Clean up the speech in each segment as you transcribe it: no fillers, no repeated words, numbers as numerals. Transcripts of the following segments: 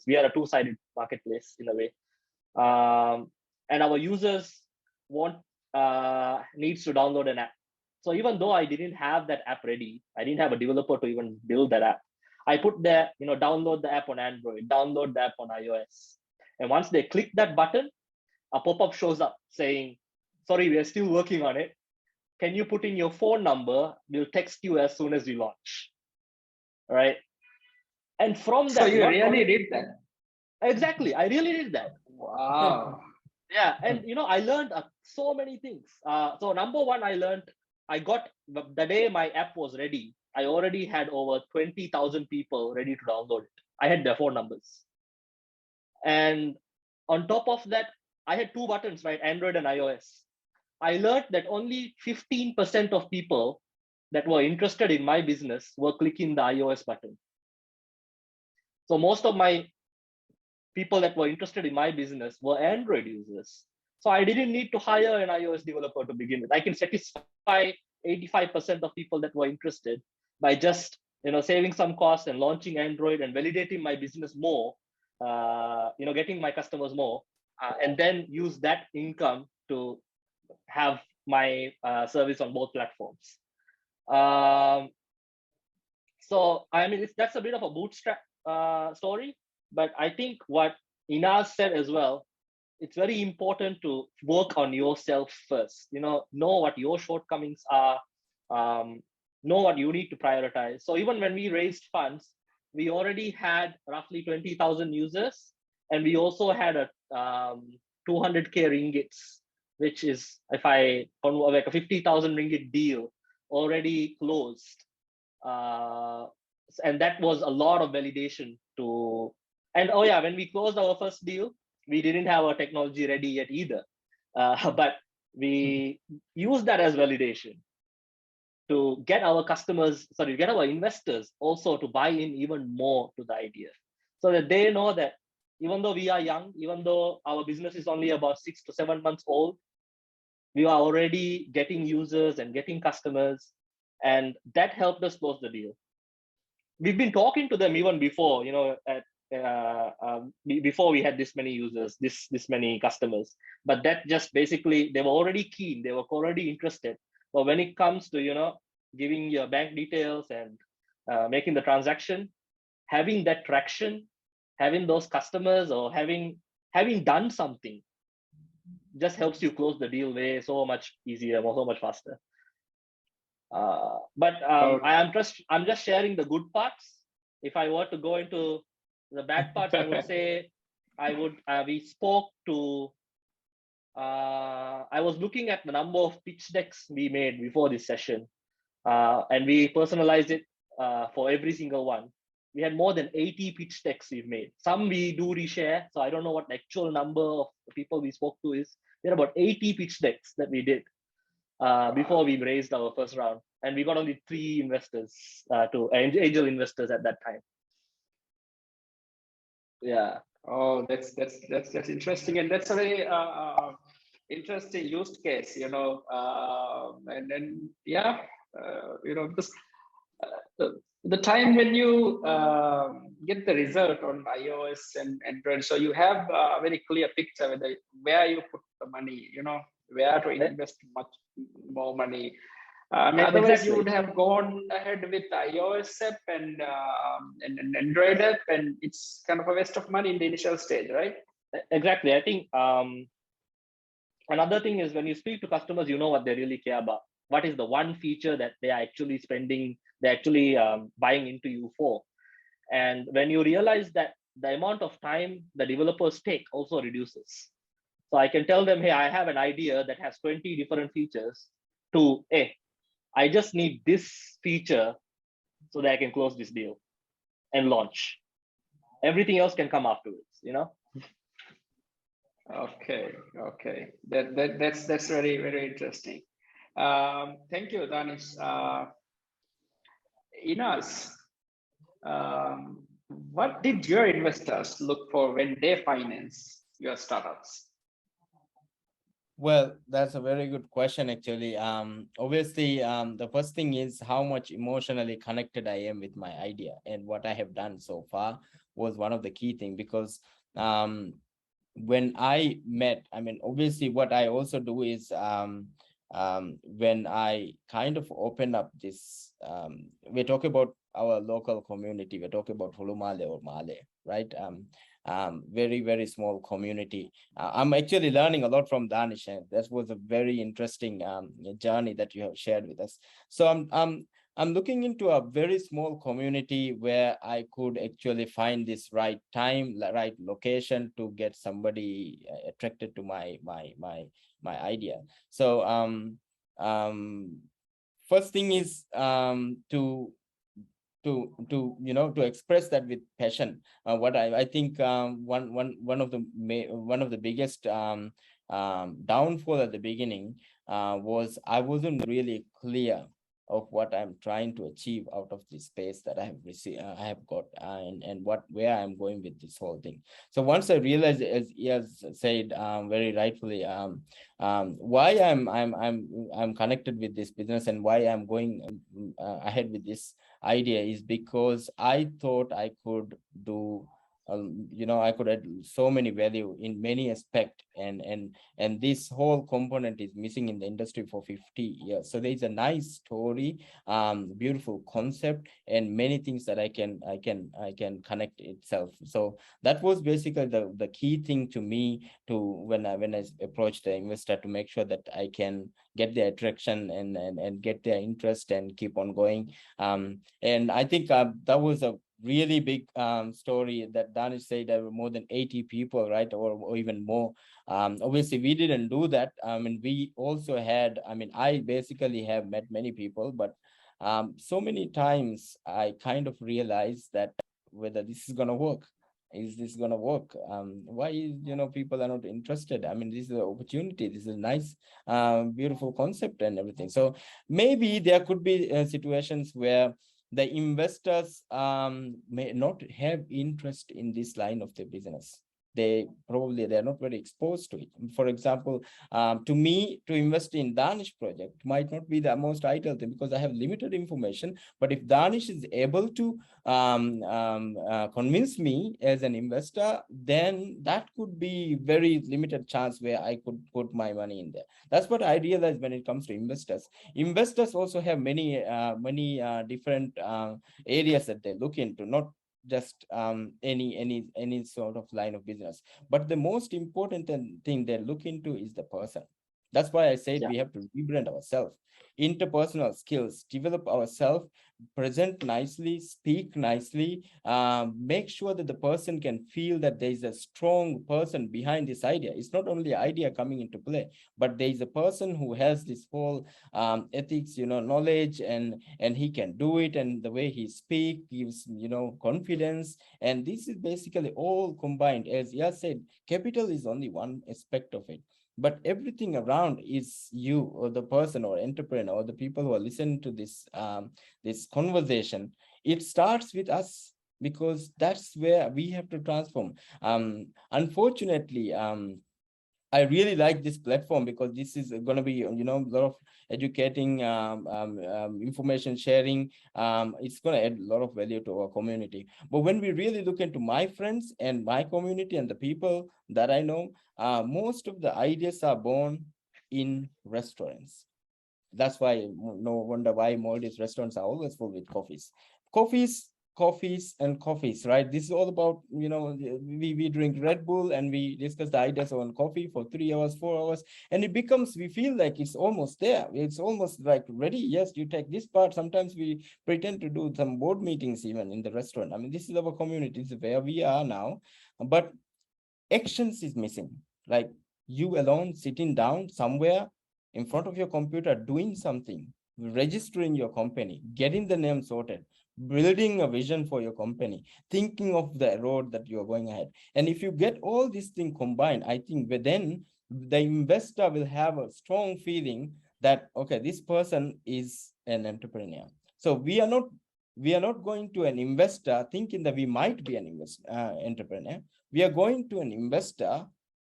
We are a two-sided marketplace in a way. And our users want needs to download an app. So even though I didn't have that app ready, I didn't have a developer to even build that app. I put there, download the app on Android, download the app on iOS. And once they click that button, a pop-up shows up saying, sorry, we are still working on it. Can you put in your phone number? We'll text you as soon as we launch. All right. And from So that, you really did that? Exactly. I really did that. Wow. Yeah. And, I learned so many things. So number one, I got the day my app was ready, I already had over 20,000 people ready to download it. I had their phone numbers. And on top of that, I had two buttons, right? Android and iOS. I learned that only 15% of people that were interested in my business were clicking the iOS button. So most of my people that were interested in my business were Android users. So I didn't need to hire an iOS developer to begin with. I can satisfy 85% of people that were interested by just saving some costs and launching Android and validating my business more, getting my customers more, and then use that income to have my service on both platforms. So I mean, that's a bit of a bootstrap story, but I think what Inaz said as well, it's very important to work on yourself first. Know what your shortcomings are, know what you need to prioritize. So even when we raised funds, we already had roughly 20,000 users, and we also had a 200k ringgits, which is, if I convert, like a 50,000 ringgit deal already closed. And that was a lot of validation to. And oh yeah, when we closed our first deal, we didn't have our technology ready yet either, but we used that as validation to get our get our investors also to buy in even more to the idea, so that they know that even though we are young, even though our business is only about 6 to 7 months old, we are already getting users and getting customers, and that helped us close the deal. We've been talking to them even before, before we had this many users, this many customers. But that just basically, they were already keen, they were already interested. But when it comes to giving your bank details and making the transaction, having that traction, having those customers, or having done something, just helps you close the deal way so much easier, so much faster. But I'm just sharing the good parts. If I were to go into the bad parts, I would say we spoke to. I was looking at the number of pitch decks we made before this session, and we personalized it for every single one. We had more than 80 pitch decks we've made. Some we do reshare, so I don't know what the actual number of people we spoke to is. There are about 80 pitch decks that we did before we raised our first round, and we got only 3 investors, angel investors at that time. Yeah. Oh, that's interesting, and that's a very interesting use case, and then because the time when you get the result on iOS and Android, so you have a very clear picture where you put the money, where to invest much more money. Otherwise, Exactly. you would have gone ahead with iOS app and Android app, and it's kind of a waste of money in the initial stage, right? Exactly. I think another thing is, when you speak to customers, you know what they really care about. What is the one feature that they are actually buying into you for? And when you realize that, the amount of time the developers take also reduces. So I can tell them, hey, I have an idea that has 20 different features, to, hey, I just need this feature so that I can close this deal and launch. Everything else can come afterwards, Okay. That's very, very interesting. Thank you, Dhanish. Inaz, what did your investors look for when they finance your startups? Well, that's a very good question, actually. Obviously, the first thing is how much emotionally connected I am with my idea and what I have done so far. was one of the key things, because when I met, I mean, obviously what I also do is when I kind of open up this, we're talking about our local community, we're talking about Hulumale or Male, right? Very, very small community. I'm actually learning a lot from Danish, and that was a very interesting journey that you have shared with us. So I'm looking into a very small community where I could actually find this right time, right location to get somebody attracted to my idea. So first thing is to express that with passion. What I think one of the biggest downfall at the beginning was I wasn't really clear of what I'm trying to achieve out of this space that I have received, I have got, and where I'm going with this whole thing. So once I realized, as Iyaz said very rightfully, why I'm connected with this business and why I'm going ahead with this idea is because I thought I could do, I could add so many value in many aspects, and this whole component is missing in the industry for 50 years. So there's a nice story, beautiful concept, and many things that I can connect itself. So that was basically the key thing to me to when I approached the investor, to make sure that I can get their attraction and get their interest and keep on going. And I think that was a really big story that Danish said. There were more than 80 people, right, or even more. Obviously we didn't do that. And we also had, I basically have met many people, but so many times I kind of realized that whether this is going to work, is this going to work, why people are not interested. This is an opportunity, this is a nice beautiful concept and everything. So maybe there could be situations where the investors may not have interest in this line of the business. They're not very exposed to it. For example, to me, to invest in Danish project might not be the most ideal thing because I have limited information. But if Danish is able to convince me as an investor, then that could be very limited chance where I could put my money in there. That's what I realized when it comes to investors. Investors also have many different areas that they look into, not just any sort of line of business, but the most important thing they look into is the person. That's why I said we have to rebrand ourselves, interpersonal skills, develop ourselves, present nicely, speak nicely, make sure that the person can feel that there is a strong person behind this idea. It's not only idea coming into play, but there is a person who has this whole ethics, knowledge, and he can do it, and the way he speak gives confidence. And this is basically all combined. As Iyaz said, capital is only one aspect of it, but everything around is you, or the person, or entrepreneur, or the people who are listening to this conversation. It starts with us, because that's where we have to transform. Unfortunately, I really like this platform because this is going to be, a lot of educating, information sharing. It's going to add a lot of value to our community. But when we really look into my friends and my community and the people that I know, most of the ideas are born in restaurants. That's why no wonder why Maldives restaurants are always full with coffees, right? This is all about, we drink Red Bull and we discuss the ideas on coffee for 3 hours, 4 hours, and it becomes, we feel like it's almost there. It's almost like ready. Yes, you take this part. Sometimes we pretend to do some board meetings even in the restaurant. This is our community. This is where we are now, but actions is missing. Like you alone sitting down somewhere in front of your computer, doing something, registering your company, getting the name sorted, building a vision for your company, thinking of the road that you're going ahead. And if you get all these things combined, I think then the investor will have a strong feeling that, okay, this person is an entrepreneur. So we are not going to an investor thinking that we might be an entrepreneur. We are going to an investor,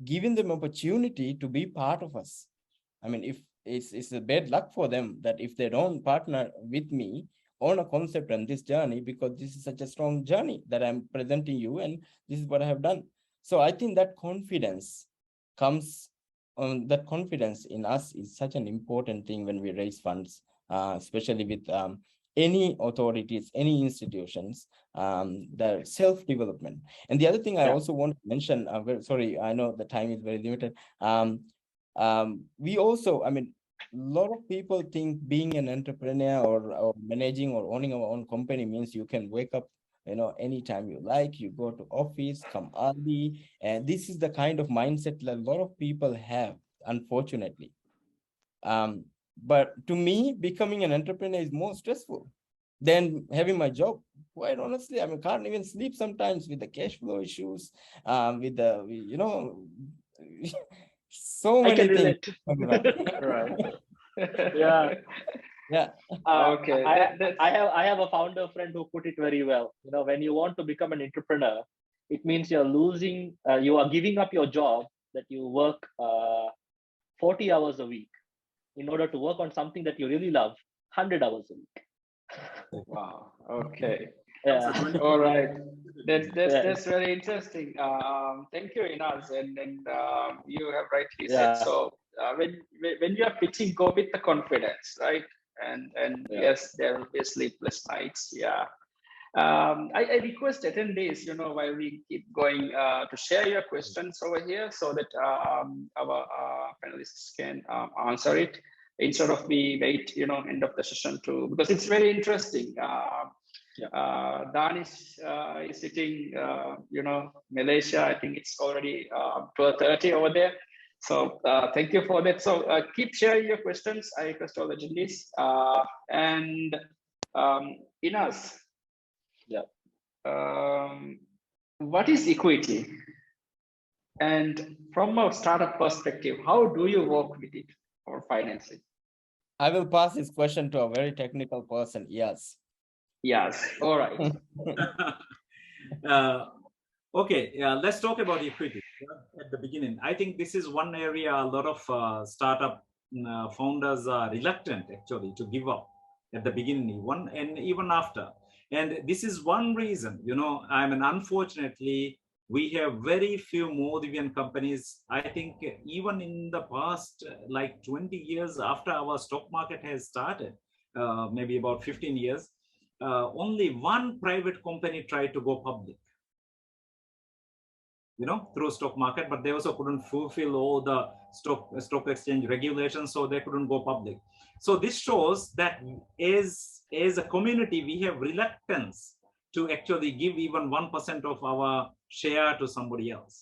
giving them opportunity to be part of us. If it's a bad luck for them that if they don't partner with me, own a concept and this journey, because this is such a strong journey that I'm presenting you, and this is what I have done. So I think that confidence comes that confidence in us is such an important thing when we raise funds, especially with any authorities, any institutions, the self-development. And the other thing I also want to mention, sorry, I know the time is very limited. We also, I mean, a lot of people think being an entrepreneur or managing or owning our own company means you can wake up, you know, anytime you like, you go to office, come early. And this is the kind of mindset that a lot of people have, unfortunately. But to me, becoming an entrepreneur is more stressful than having my job. Quite honestly, I mean, can't even sleep sometimes with the cash flow issues, with the, you know, so I many can things. relate. Right. Yeah. Yeah. Okay. I have a founder friend who put it very well. You know, when you want to become an entrepreneur, it means you're losing, you are giving up your job that you work 40 hours a week in order to work on something that you really love 100 hours a week. Wow. Okay. Yeah. All right. Yeah. That's very interesting. Thank you, Inaz. And you have rightly said. Yeah. So when you are pitching, go with the confidence, right? And yes, there will be sleepless nights. Yeah. I request attendees, you know, while we keep going, to share your questions over here so that our panelists can answer it instead of we wait, you know, end of the session to, because it's very interesting. Dhanish is sitting, you know, Malaysia. I think it's already 12:30 over there. So thank you for that. So keep sharing your questions. I request all the attendees. And Inas, Yeah. what is equity? And from a startup perspective, how do you work with it or financing? I will pass this question to a very technical person. Yes. Yes. All right. Okay, let's talk about equity at the beginning. I think this is one area a lot of startup founders are reluctant actually to give up at the beginning, and even after. And this is one reason, you know, I mean, unfortunately, we have very few Maldivian companies. I think even in the past, like 20 years after our stock market has started, maybe about 15 years, only one private company tried to go public, you know, through stock market, but they also couldn't fulfill all the stock exchange regulations, so they couldn't go public. So this shows that as a community, we have reluctance to actually give even 1% of our share to somebody else.